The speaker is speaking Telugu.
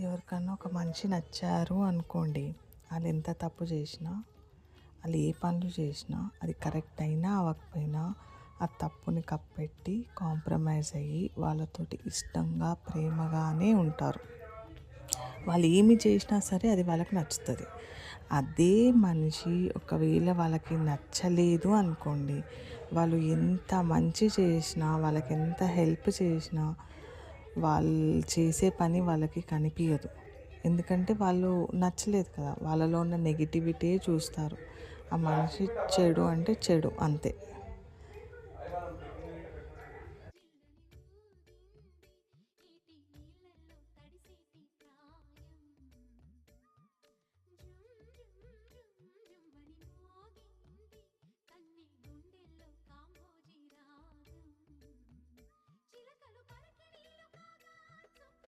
ఎవరికన్నా ఒక మనిషి నచ్చారు అనుకోండి, వాళ్ళు ఎంత తప్పు చేసినా, వాళ్ళు ఏ పనులు చేసినా, అది కరెక్ట్ అయినా అవ్వకపోయినా ఆ తప్పుని కప్పెట్టి కాంప్రమైజ్ అయ్యి వాళ్ళతోటి ఇష్టంగా ప్రేమగానే ఉంటారు. వాళ్ళు ఏమి చేసినా సరే అది వాళ్ళకి నచ్చుతుంది. అదే మనిషి ఒకవేళ వాళ్ళకి నచ్చలేదు అనుకోండి, వాళ్ళు ఎంత మంచి చేసినా, వాళ్ళకి ఎంత హెల్ప్ చేసినా వాళ్ళు చేసే పని వాళ్ళకి కనిపించదు. ఎందుకంటే వాళ్ళు నచ్చలేదు కదా, వాళ్ళలో ఉన్న నెగిటివిటీ చూస్తారు. ఆ మనిషి చెడు అంటే చెడు అంతే.